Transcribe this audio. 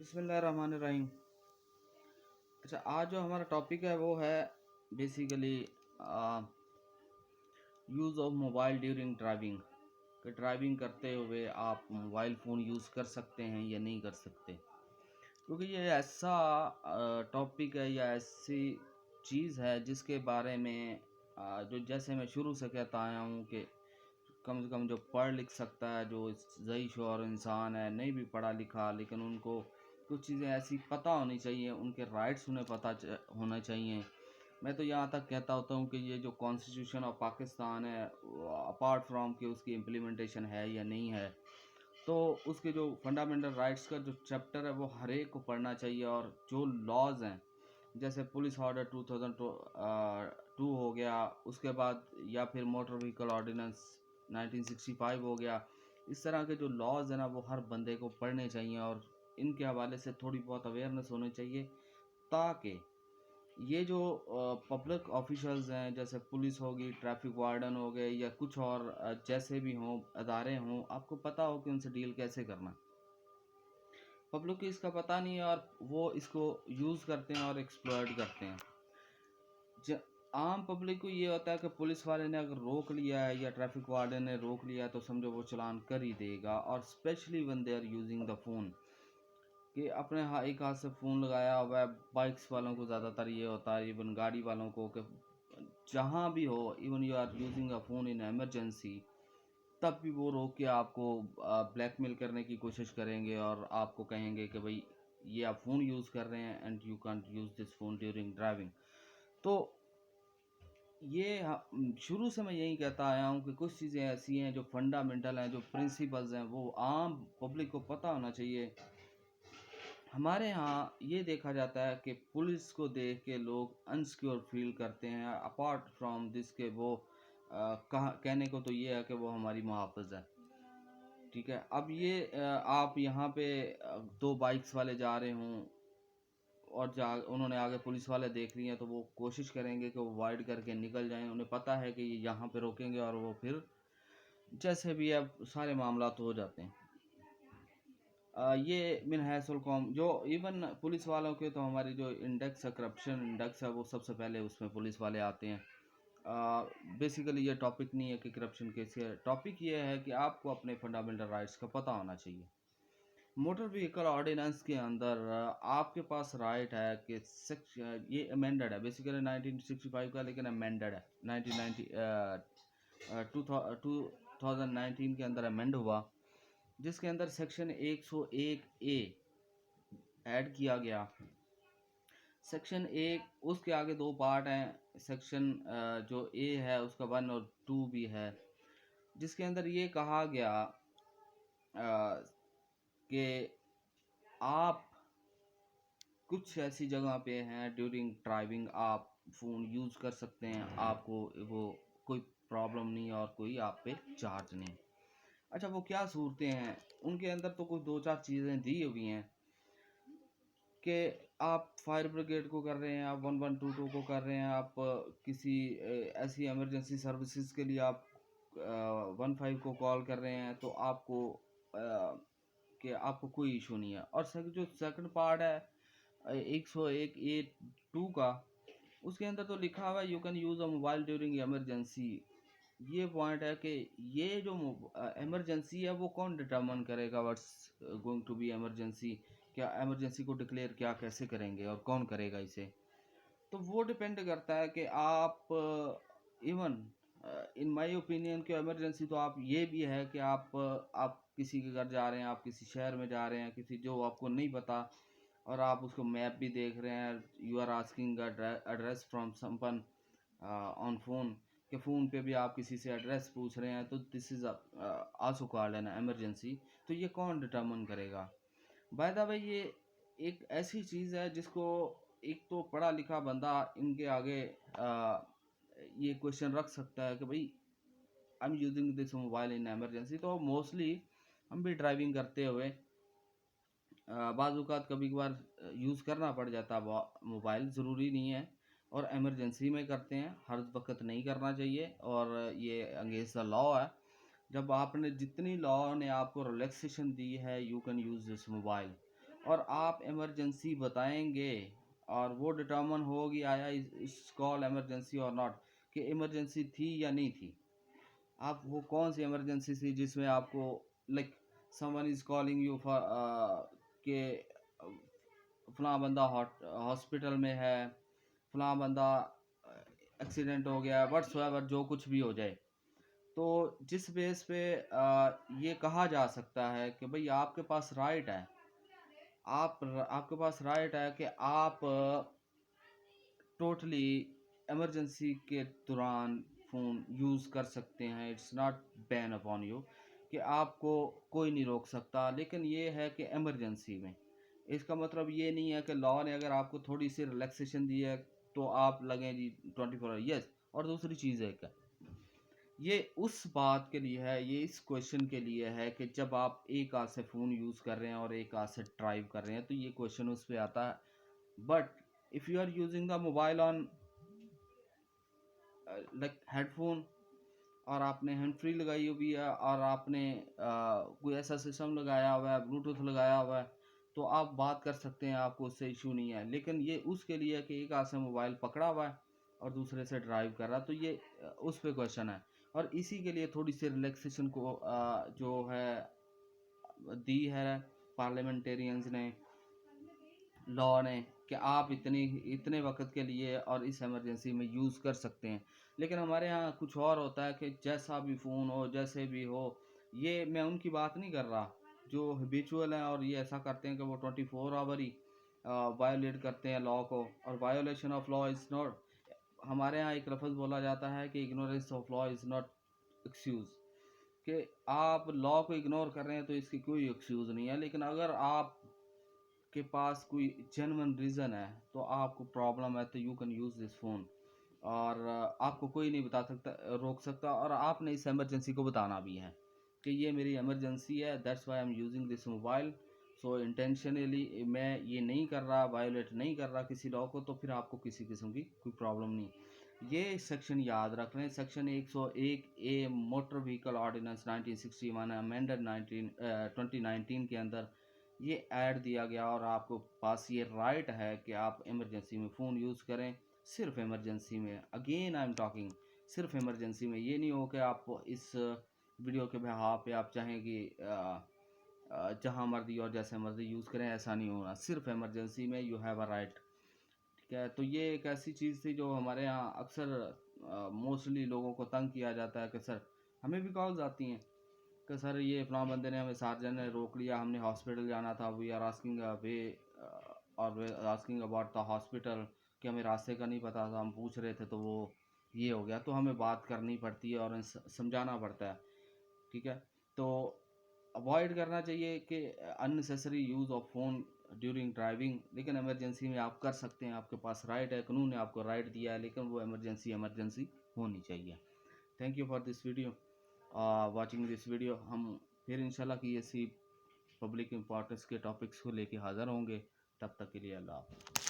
बिस्मिल्लाहिर्रहमानिर्रहीम। अच्छा, आज जो हमारा टॉपिक है वो है basically use of mobile during driving. कि ड्राइविंग करते हुए आप मोबाइल फ़ोन यूज़ कर सकते हैं या नहीं कर सकते, क्योंकि ये ऐसा टॉपिक है या ऐसी चीज़ है जिसके बारे में जो जैसे मैं शुरू से कहता आया हूँ कि कम से कम जो पढ़ लिख सकता है, जो ज़ही शोर इंसान है, नहीं भी पढ़ा लिखा लेकिन उनको कुछ चीज़ें ऐसी पता होनी चाहिए, उनके राइट्स उन्हें होना चाहिए। मैं तो यहाँ तक कहता होता हूँ कि ये जो कॉन्स्टिट्यूशन ऑफ पाकिस्तान है, अपार्ट फ्रॉम कि उसकी इम्प्लीमेंटेशन है या नहीं है, तो उसके जो फंडामेंटल राइट्स का जो चैप्टर है वो हर एक को पढ़ना चाहिए। और जो लॉज हैं, जैसे पुलिस ऑर्डर 2002 हो गया, उसके बाद या फिर मोटर व्हीकल ऑर्डिनेंस 1965 हो गया, इस तरह के जो लॉज हैं ना वो हर बंदे को पढ़ने चाहिए और इनके हवाले से थोड़ी बहुत अवेयरनेस होनी चाहिए, ताकि ये जो पब्लिक ऑफिशियल्स हैं, जैसे पुलिस होगी, ट्रैफिक वार्डन हो गए या कुछ और जैसे भी हों अदारे हों, आपको पता हो कि उनसे डील कैसे करना। पब्लिक को इसका पता नहीं है और वो इसको यूज़ करते हैं और एक्सप्लॉइट करते हैं। आम पब्लिक को ये होता है कि पुलिस वाले ने अगर रोक लिया है या ट्रैफिक वार्डन ने रोक लिया है तो समझो वो चालान कर ही देगा। और specially when they are using the phone, कि अपने एक हाथ से फ़ोन लगाया हुआ है। बाइक्स वालों को ज़्यादातर ये होता है, इवन गाड़ी वालों को, कि जहाँ भी हो, even you are using a phone in emergency, तब भी वो रोक के आपको ब्लैकमेल करने की कोशिश करेंगे और आपको कहेंगे कि भाई ये आप फ़ोन यूज़ कर रहे हैं and you can't use this phone during driving. तो ये शुरू से मैं यही कहता आया हूँ कि कुछ चीज़ें ऐसी हैं जो फंडामेंटल हैं, जो प्रिंसिपल्स हैं, वो आम पब्लिक को पता होना चाहिए। हमारे यहाँ ये देखा जाता है कि पुलिस को देख के लोग अनसिक्योर फील करते हैं, अपार्ट फ्रॉम दिस के वो कहने को तो ये है कि वो हमारी मुहाफ़िज़ है। ठीक है, अब ये आप यहाँ पे दो बाइक्स वाले जा रहे हों और उन्होंने आगे पुलिस वाले देख लिए हैं, तो वो कोशिश करेंगे कि वो वाइड करके निकल जाएं। उन्हें पता है कि ये यहाँ पे रोकेंगे और वो फिर जैसे भी अब सारे मामला तो हो जाते हैं। ये मिन हैसुल कौम, जो इवन पुलिस वालों के तो हमारी जो इंडेक्स है, करप्शन इंडेक्स है, वो सबसे पहले उसमें पुलिस वाले आते हैं। बेसिकली ये टॉपिक नहीं है कि करप्शन कैसे है, टॉपिक ये है कि आपको अपने फंडामेंटल राइट्स का पता होना चाहिए। मोटर व्हीकल ऑर्डिनेंस के अंदर आपके पास राइट है कि ये अमेंडेड है बेसिकली 1965 का, लेकिन अमेंडेड है 2019 के अंदर अमेंड हुआ, जिसके अंदर सेक्शन 101 ए ऐड किया गया। सेक्शन 1, उसके आगे दो पार्ट हैं। सेक्शन जो ए है उसका 1 और 2 भी है, जिसके अंदर ये कहा गया कि आप कुछ ऐसी जगह पे हैं ड्यूरिंग ड्राइविंग आप फ़ोन यूज़ कर सकते हैं, आपको वो कोई प्रॉब्लम नहीं और कोई आप पे चार्ज नहीं। अच्छा, वो क्या सूरतें हैं उनके अंदर, तो कुछ दो चार चीज़ें दी हुई हैं कि आप फायर ब्रिगेड को कर रहे हैं, आप 1122 को कर रहे हैं, आप किसी ऐसी इमरजेंसी सर्विसेज के लिए आप 15 को कॉल कर रहे हैं, तो आपको कि आपको कोई इशू नहीं है। और जो सेकंड पार्ट है 101A(2) का, उसके अंदर तो लिखा हुआ है you can use a mobile during emergency. ये पॉइंट है कि ये जो इमरजेंसी है वो कौन डिटर्मन करेगा what's going to be emergency, क्या इमरजेंसी को डिक्लेयर क्या कैसे करेंगे और कौन करेगा इसे। तो वो डिपेंड करता है कि आप इवन इन माय ओपिनियन कि इमरजेंसी तो आप ये भी है कि आप किसी के घर जा रहे हैं, आप किसी शहर में जा रहे हैं, किसी जो आपको नहीं पता, और आप उसको मैप भी देख रहे हैं, you are asking address from someone on phone, के फ़ोन पे भी आप किसी से एड्रेस पूछ रहे हैं, तो this is also called an emergency. तो ये कौन डिटर्मन करेगा? बाय द वे ये एक ऐसी चीज़ है जिसको एक तो पढ़ा लिखा बंदा इनके आगे ये क्वेश्चन रख सकता है कि भाई I am using this mobile in emergency. तो मोस्टली हम भी ड्राइविंग करते हुए बाज़-औक़ात कभी कभार यूज़ करना पड़ जाता है मोबाइल, ज़रूरी नहीं है, और इमरजेंसी में करते हैं, हर वक्त नहीं करना चाहिए और ये अगेंस्ट द लॉ है। जब आपने जितनी लॉ ने आपको रिलैक्सेशन दी है, you can use this mobile, और आप इमरजेंसी बताएंगे और वो डिटर्मन होगी आया इस कॉल इमरजेंसी और नॉट, कि इमरजेंसी थी या नहीं थी। आप वो कौन सी इमरजेंसी थी जिसमें आपको like someone is calling you for के फलां बंदा हॉस्पिटल में है, फलां बंदा एक्सीडेंट हो गया, व्हाट्सएवर जो कुछ भी हो जाए, तो जिस बेस पे ये कहा जा सकता है कि भाई आपके पास राइट है, आपके पास राइट है कि आप टोटली इमरजेंसी के दौरान फ़ोन यूज़ कर सकते हैं। It's not ban upon you कि आपको कोई नहीं रोक सकता, लेकिन ये है कि इमरजेंसी में। इसका मतलब ये नहीं है कि लॉ ने अगर आपको थोड़ी सी रिलैक्सेशन दी है तो आप लगें जी 24 आवर। यस। और दूसरी चीज़ है क्या, ये उस बात के लिए है, ये इस क्वेश्चन के लिए है कि जब आप एक हाथ से फ़ोन यूज़ कर रहे हैं और एक हाथ से ड्राइव कर रहे हैं, तो ये क्वेश्चन उस पे आता है। But if you are using the mobile on like headphone, और आपने हैंड फ्री लगाई हुई है और आपने कोई ऐसा सिस्टम लगाया हुआ है, ब्लूटूथ लगाया हुआ है, तो आप बात कर सकते हैं, आपको उससे इशू नहीं है। लेकिन ये उसके लिए है कि एक हाथ से मोबाइल पकड़ा हुआ है और दूसरे से ड्राइव कर रहा है, तो ये उस पे क्वेश्चन है। और इसी के लिए थोड़ी सी रिलैक्सेशन को जो है दी है पार्लियामेंटेरियंस ने, लॉ ने, कि आप इतने वक्त के लिए और इस इमरजेंसी में यूज़ कर सकते हैं। लेकिन हमारे यहाँ कुछ और होता है कि जैसा भी फ़ोन हो, जैसे भी हो, ये मैं उनकी बात नहीं कर रहा जो हैबिचुअल हैं और ये ऐसा करते हैं कि वो 24 आवर ही वायोलेट करते हैं लॉ को। और violation of law is not, हमारे यहाँ एक लफ्ज़ बोला जाता है कि ignorance of law is not excuse, कि आप लॉ को इग्नोर कर रहे हैं तो इसकी कोई एक्सक्यूज़ नहीं है। लेकिन अगर आप के पास कोई जेन्युइन रीज़न है, तो आपको प्रॉब्लम है, तो you can use this phone. और आपको कोई नहीं बता सकता, रोक सकता, और आपने इस इमरजेंसी को बताना भी है कि ये मेरी इमरजेंसी है, that's why I am using this mobile. So intentionally मैं ये नहीं कर रहा, वायोलेट नहीं कर रहा किसी लॉ को, तो फिर आपको किसी किस्म की कोई प्रॉब्लम नहीं। ये सेक्शन याद रख लें, सेक्शन 101 ए मोटर व्हीकल ऑर्डिनेंस 1961 अमेंडेड 2019 के अंदर ये ऐड दिया गया, और आपको पास ये राइट है कि आप इमरजेंसी में फ़ोन यूज़ करें, सिर्फ इमरजेंसी में। अगेन आई एम टॉकिंग, सिर्फ इमरजेंसी में। ये नहीं हो कि आप इस वीडियो के बिहाफ पे आप चाहें कि जहाँ मर्जी और जैसे मर्जी यूज़ करें, ऐसा नहीं होना। सिर्फ इमरजेंसी में यू हैव अ राइट। ठीक है, तो ये एक ऐसी चीज़ थी जो हमारे यहाँ अक्सर मोस्टली लोगों को तंग किया जाता है कि सर, हमें भी कॉल्स आती हैं कि सर ये फलां बंदे ने हमें सार्जन ने रोक लिया, हमने हॉस्पिटल जाना था, वी आर आस्किंग वे और वे आस्किंग अबाउट द हॉस्पिटल, कि हमें रास्ते का नहीं पता था, हम पूछ रहे थे तो वो ये हो गया। तो हमें बात करनी पड़ती है और समझाना पड़ता है। ठीक है, तो अवॉइड करना चाहिए कि unnecessary use of phone during driving. लेकिन इमरजेंसी में आप कर सकते हैं, आपके पास राइट है, कानून ने आपको राइट दिया है, लेकिन वो इमरजेंसी होनी चाहिए। Thank you for this video, watching this video. हम फिर इंशाल्लाह की ऐसी पब्लिक इम्पोर्टेंस के टॉपिक्स को लेके हाज़िर होंगे। तब तक के लिए अल्लाह हाफ़िज़।